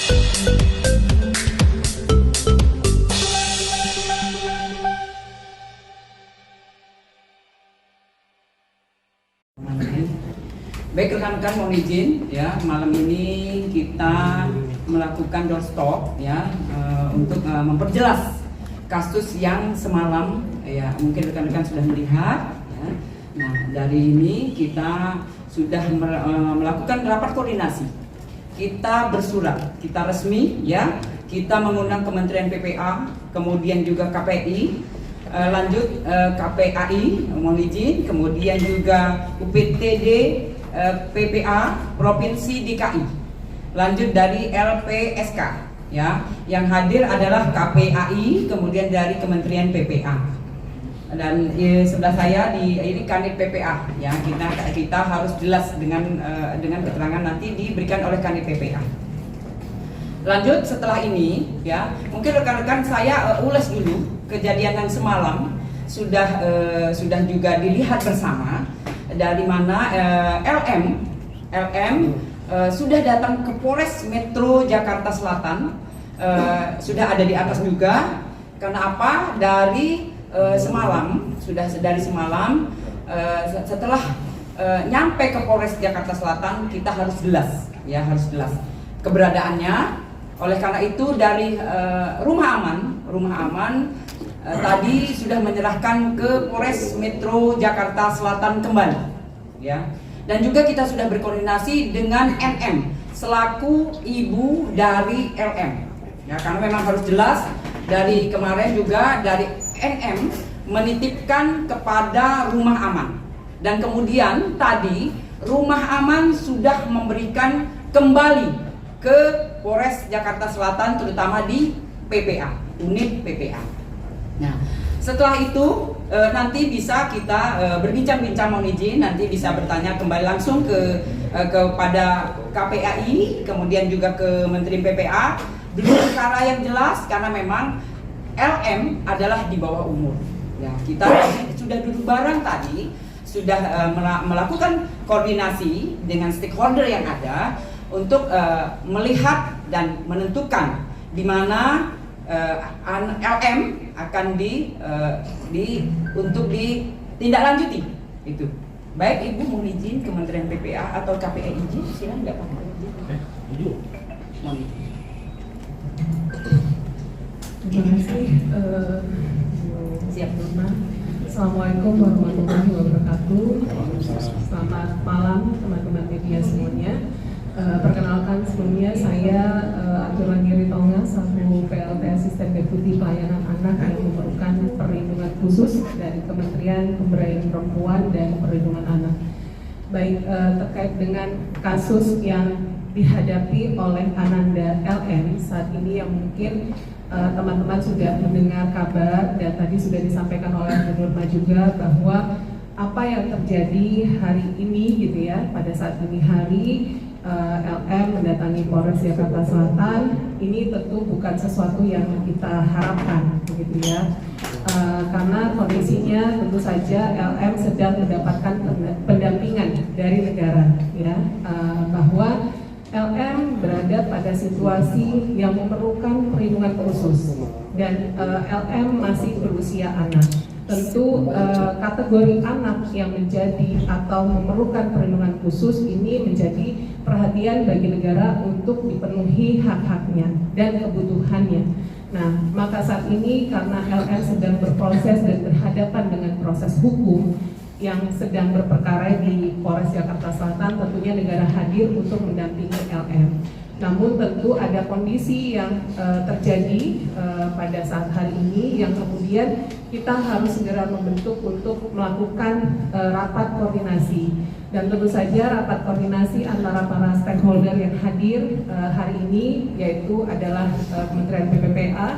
Baik rekan-rekan, mohon izin ya, malam ini kita melakukan doorstop ya untuk memperjelas kasus yang semalam ya, mungkin rekan-rekan sudah melihat ya. Nah, dari ini kita sudah melakukan rapat koordinasi. Kita bersurat, kita resmi ya, kita mengundang Kementerian PPA, kemudian juga KPI, lanjut KPAI, mohon izin, kemudian juga UPTD, PPA Provinsi DKI, lanjut dari LPSK ya, yang hadir adalah KPAI, kemudian dari Kementerian PPA, dan sebelah saya ini Kanit PPA ya. Kita harus jelas dengan keterangan nanti diberikan oleh Kanit PPA. Lanjut setelah ini ya, mungkin rekan-rekan saya ulas dulu kejadian yang semalam, sudah juga dilihat bersama dari mana LM sudah datang ke Polres Metro Jakarta Selatan, sudah ada di atas juga. Karena apa? Dari semalam, dari semalam setelah nyampe ke Polres Jakarta Selatan, kita harus jelas ya, harus jelas keberadaannya. Oleh karena itu dari rumah aman tadi sudah menyerahkan ke Polres Metro Jakarta Selatan kembali ya. Dan juga kita sudah berkoordinasi dengan NM selaku ibu dari LM ya, karena memang harus jelas. Dari kemarin juga dari NM menitipkan kepada rumah aman, dan kemudian tadi rumah aman sudah memberikan kembali ke Polres Jakarta Selatan, terutama di PPA, unit PPA. Nah, setelah itu nanti bisa kita berbincang-bincang, mohon izin, nanti bisa bertanya kembali langsung kepada KPAI, kemudian juga ke Menteri PPA, dulu perkara yang jelas, karena memang LM adalah di bawah umur. Ya, kita sudah duduk bareng tadi, sudah melakukan koordinasi dengan stakeholder yang ada untuk melihat dan menentukan di mana LM akan untuk ditindaklanjuti itu. Baik Ibu, mohon izin Kementerian PPA atau KPI izin, silakan nggak Pak? Izin. Mohon izin. Terima kasih. Siap. Assalamualaikum warahmatullahi wabarakatuh. Selamat malam teman-teman media semuanya. Perkenalkan sebelumnya, saya Aturan Giri Tonga, selaku PLT Asisten Deputi Pelayanan Anak yang memerlukan perlindungan khusus dari Kementerian Pemberdayaan Perempuan dan Perlindungan Anak. Baik, terkait dengan kasus yang dihadapi oleh Ananda LM saat ini, yang mungkin teman-teman sudah mendengar kabar dan tadi sudah disampaikan oleh Bu Nurma juga, bahwa apa yang terjadi hari ini gitu ya, pada saat ini hari LM mendatangi Polres Jakarta Selatan, ini tentu bukan sesuatu yang kita harapkan begitu ya, karena kondisinya tentu saja LM sedang mendapatkan pendampingan dari negara ya, bahwa LM berada pada situasi yang memerlukan perlindungan khusus, dan LM masih berusia anak. Tentu kategori anak yang menjadi atau memerlukan perlindungan khusus ini menjadi perhatian bagi negara untuk dipenuhi hak-haknya dan kebutuhannya. Nah, maka saat ini karena LM sedang berproses dan berhadapan dengan proses hukum yang sedang berperkara di Polres Jakarta Selatan, tentunya negara hadir untuk mendampingi LM. Namun tentu ada kondisi yang terjadi pada saat hari ini, yang kemudian kita harus segera membentuk untuk melakukan rapat koordinasi. Dan tentu saja rapat koordinasi antara para stakeholder yang hadir hari ini, yaitu adalah Kementerian PPPA,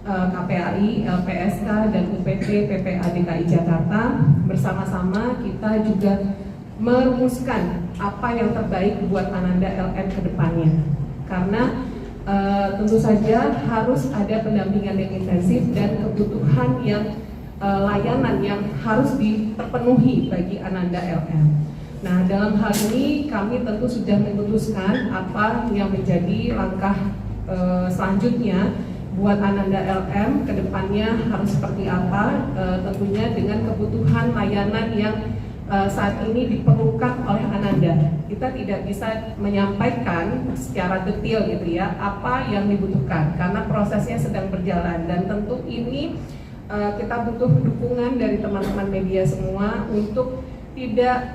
KPAI, LPSK, dan UPT PPA DKI Jakarta. Bersama-sama kita juga merumuskan apa yang terbaik buat Ananda LM ke depannya. Karena tentu saja harus ada pendampingan yang intensif dan kebutuhan yang layanan yang harus terpenuhi bagi Ananda LM. Nah, dalam hal ini kami tentu sudah memutuskan apa yang menjadi langkah selanjutnya buat Ananda LM kedepannya harus seperti apa, tentunya dengan kebutuhan layanan yang saat ini diperlukan oleh Ananda. Kita tidak bisa menyampaikan secara detail gitu ya apa yang dibutuhkan karena prosesnya sedang berjalan, dan tentu ini kita butuh dukungan dari teman-teman media semua untuk tidak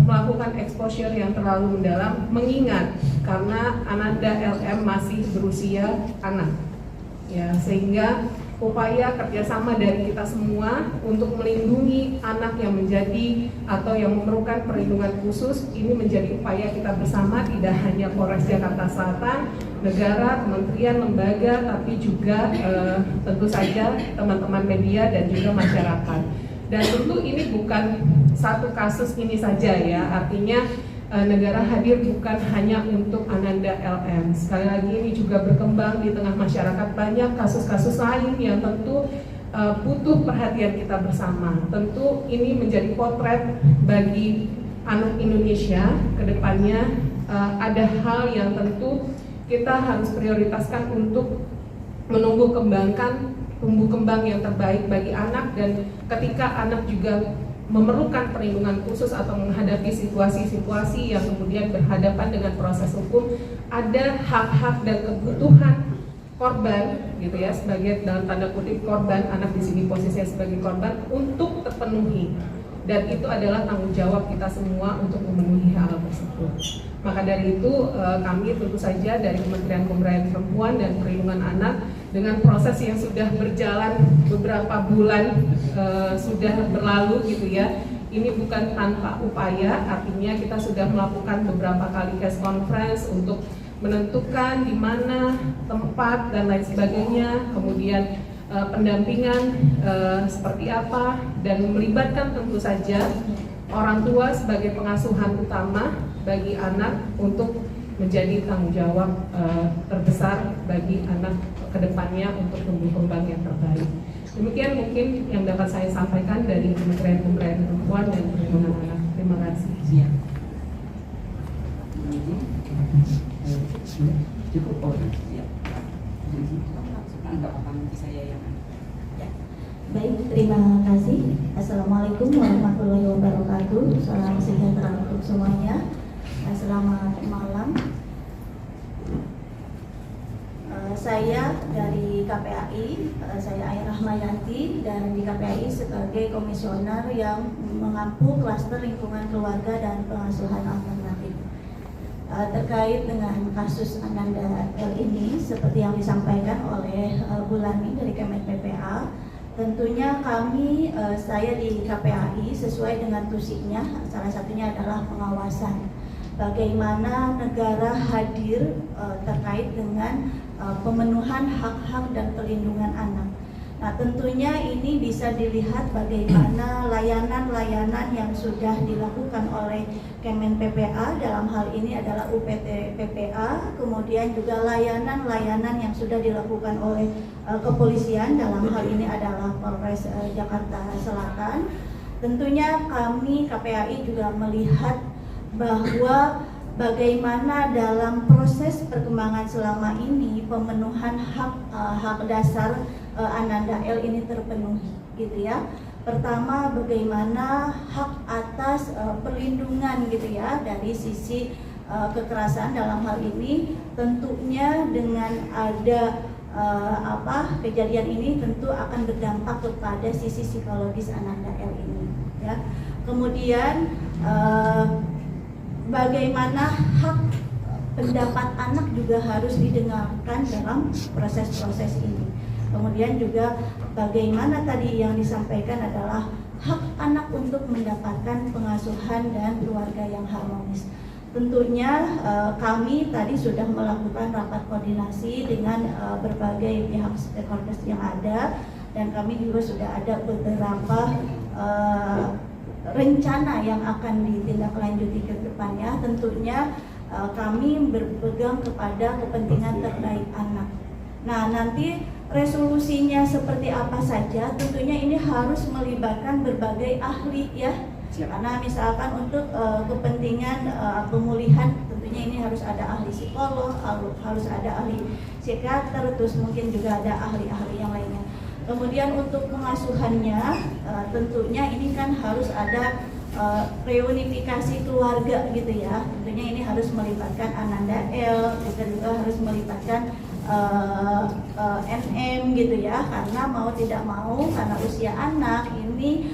melakukan exposure yang terlalu mendalam, mengingat karena Ananda LM masih berusia anak ya, sehingga upaya kerjasama dari kita semua untuk melindungi anak yang menjadi atau yang memerlukan perlindungan khusus ini menjadi upaya kita bersama, tidak hanya Polres Jakarta Selatan, negara, kementerian, lembaga, tapi juga tentu saja teman-teman media dan juga masyarakat. Dan tentu ini bukan satu kasus ini saja ya, artinya negara hadir bukan hanya untuk Ananda LM. Sekali lagi ini juga berkembang di tengah masyarakat, banyak kasus-kasus lain yang tentu butuh perhatian kita bersama. Tentu ini menjadi potret bagi anak Indonesia ke depannya. Ada hal yang tentu kita harus prioritaskan untuk menumbuh kembangkan tumbuh kembang yang terbaik bagi anak, dan ketika anak juga memerlukan perlindungan khusus atau menghadapi situasi-situasi yang kemudian berhadapan dengan proses hukum, ada hak-hak dan kebutuhan korban gitu ya, sebagai dalam tanda kutip korban, anak di sini posisinya sebagai korban, untuk terpenuhi, dan itu adalah tanggung jawab kita semua untuk memenuhi hal tersebut. Maka dari itu kami tentu saja dari Kementerian Pemberdayaan Perempuan dan Perlindungan Anak dengan proses yang sudah berjalan beberapa bulan sudah berlalu gitu ya, ini bukan tanpa upaya, artinya kita sudah melakukan beberapa kali case conference untuk menentukan di mana tempat dan lain sebagainya, kemudian pendampingan seperti apa, dan melibatkan tentu saja orang tua sebagai pengasuhan utama bagi anak untuk menjadi tanggung jawab terbesar bagi anak kedepannya untuk tumbuh kembang yang terbaik. Demikian mungkin yang dapat saya sampaikan dari Kementerian Pemberdayaan Perempuan dan Perlindungan Anak. Terima kasih. Ya. Cukup. Oh, ya. Enggak apa-apa, nanti saya yang Baik, terima kasih. Assalamualaikum warahmatullahi wabarakatuh. Salam sejahtera untuk semuanya. Selamat malam. Saya dari KPAI, saya Ayah Rahmayanti, dan di KPAI sebagai komisioner yang mengampu klaster lingkungan keluarga dan pengasuhan alternatif. Terkait dengan kasus Ananda L ini, seperti yang disampaikan oleh Bu Lani dari Kemen PPA, tentunya kami, saya di KPAI sesuai dengan tusinya, salah satunya adalah pengawasan bagaimana negara hadir terkait dengan pemenuhan hak-hak dan perlindungan anak. Nah, tentunya ini bisa dilihat bagaimana layanan-layanan yang sudah dilakukan oleh Kemen PPA, dalam hal ini adalah UPT PPA, kemudian juga layanan-layanan yang sudah dilakukan oleh kepolisian, dalam hal ini adalah Polres Jakarta Selatan. Tentunya kami KPAI juga melihat bahwa bagaimana dalam proses perkembangan selama ini pemenuhan hak dasar Ananda L ini terpenuhi, gitu ya. Pertama, bagaimana hak atas perlindungan, gitu ya, dari sisi kekerasan dalam hal ini, tentunya dengan ada kejadian ini tentu akan berdampak kepada sisi psikologis Ananda L ini, ya. Kemudian bagaimana hak pendapat anak juga harus didengarkan dalam proses-proses ini. Kemudian juga bagaimana tadi yang disampaikan adalah hak anak untuk mendapatkan pengasuhan dan keluarga yang harmonis. Tentunya kami tadi sudah melakukan rapat koordinasi dengan berbagai pihak stakeholders yang ada, dan kami juga sudah ada beberapa rencana yang akan ditindaklanjuti ke depannya. Tentunya kami berpegang kepada kepentingan terbaik anak. Nah, nanti resolusinya seperti apa saja, tentunya ini harus melibatkan berbagai ahli, ya. Karena misalkan untuk kepentingan pemulihan tentunya tentunya ini harus ada ahli psikolog, harus ada ahli psikiater, terus mungkin juga ada ahli-ahli yang lainnya. Kemudian untuk pengasuhannya, tentunya ini kan harus ada reunifikasi keluarga gitu ya. Tentunya ini harus melibatkan Ananda L, juga harus melibatkan NM gitu ya, karena mau tidak mau karena usia anak ini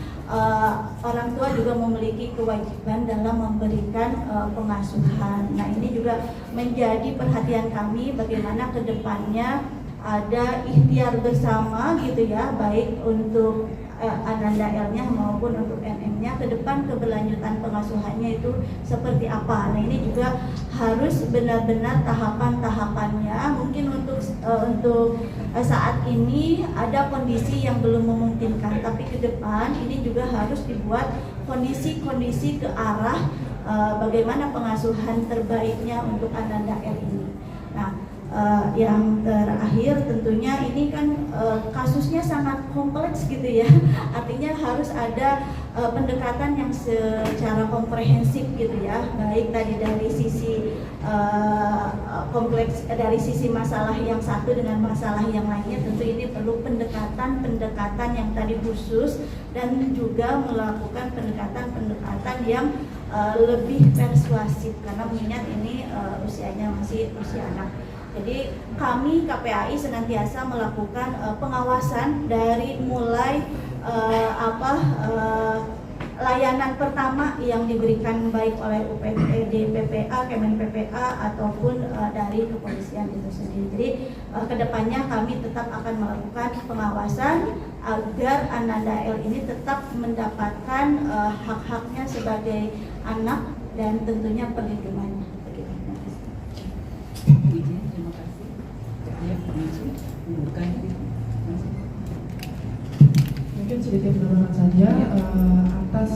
orang tua juga memiliki kewajiban dalam memberikan pengasuhan. Nah ini juga menjadi perhatian kami bagaimana kedepannya ada ikhtiar bersama gitu ya, baik untuk Ananda L-nya maupun untuk NM-nya ke depan keberlanjutan pengasuhannya itu seperti apa. Nah ini juga harus benar-benar tahapan-tahapannya. Mungkin untuk saat ini ada kondisi yang belum memungkinkan, tapi ke depan ini juga harus dibuat kondisi-kondisi ke arah bagaimana pengasuhan terbaiknya untuk Ananda L ini. Nah, yang terakhir tentunya ini kan kasusnya sangat kompleks gitu ya, artinya harus ada pendekatan yang secara komprehensif gitu ya, baik tadi dari sisi kompleks, dari sisi masalah yang satu dengan masalah yang lainnya. Tentu ini perlu pendekatan yang tadi khusus dan juga melakukan pendekatan yang lebih persuasif karena mengingat ini usianya masih usia anak. Jadi kami KPAI senantiasa melakukan pengawasan dari mulai layanan pertama yang diberikan baik oleh UPD PPA, Kemen PPA ataupun dari kepolisian itu sendiri. Jadi kedepannya kami tetap akan melakukan pengawasan agar Ananda L ini tetap mendapatkan hak-haknya sebagai anak dan tentunya perlindungannya. Terima kasih. Ya, Mungkin sedikit menambahkan saja atas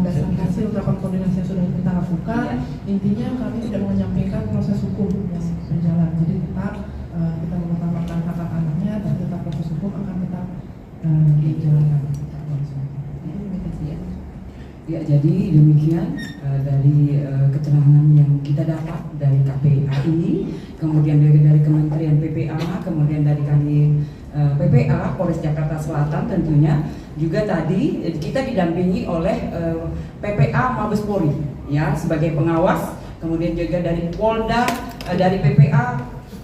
dasar hasil rapat koordinasi yang sudah kita lakukan. Intinya kami tidak menyampaikan proses hukum yang berjalan. Jadi tetap kita mengutamakan hak anaknya dan tetap proses hukum akan tetap dijalankan. Ya, jadi demikian dari keterangan yang kita dapat dari KPAI, kemudian dari Kementerian PPA, kemudian dari kami PPA Polres Jakarta Selatan tentunya juga tadi kita didampingi oleh PPA Mabes Polri ya sebagai pengawas, kemudian juga dari Polda dari PPA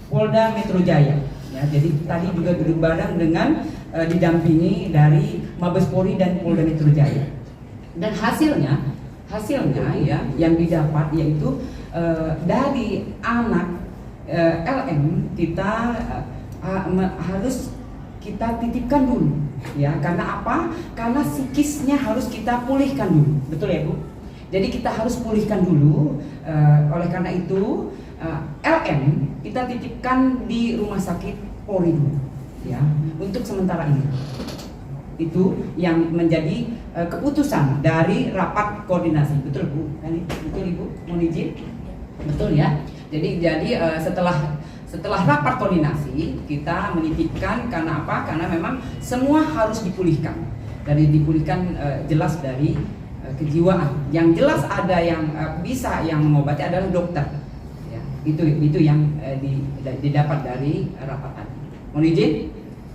Polda Metro Jaya ya. Jadi tadi juga duduk bareng dengan didampingi dari Mabes Polri dan Polda Metro Jaya. Dan hasilnya ya yang didapat yaitu dari anak LM kita harus kita titipkan dulu ya. Karena apa? Karena psikisnya harus kita pulihkan dulu, betul ya Bu? Jadi kita harus pulihkan dulu. Oleh karena itu LM kita titipkan di rumah sakit Polri dulu ya untuk sementara ini. Itu yang menjadi keputusan dari rapat koordinasi, betul Bu? Betul Ibu? Mohon izin, betul ya. Jadi setelah rapat koordinasi kita menitipkan karena apa? Karena memang semua harus dipulihkan. Jelas dari kejiwaan. Yang jelas ada yang bisa yang mengobati adalah dokter. Ya, itu yang didapat dari rapat tadi. Mohon izin.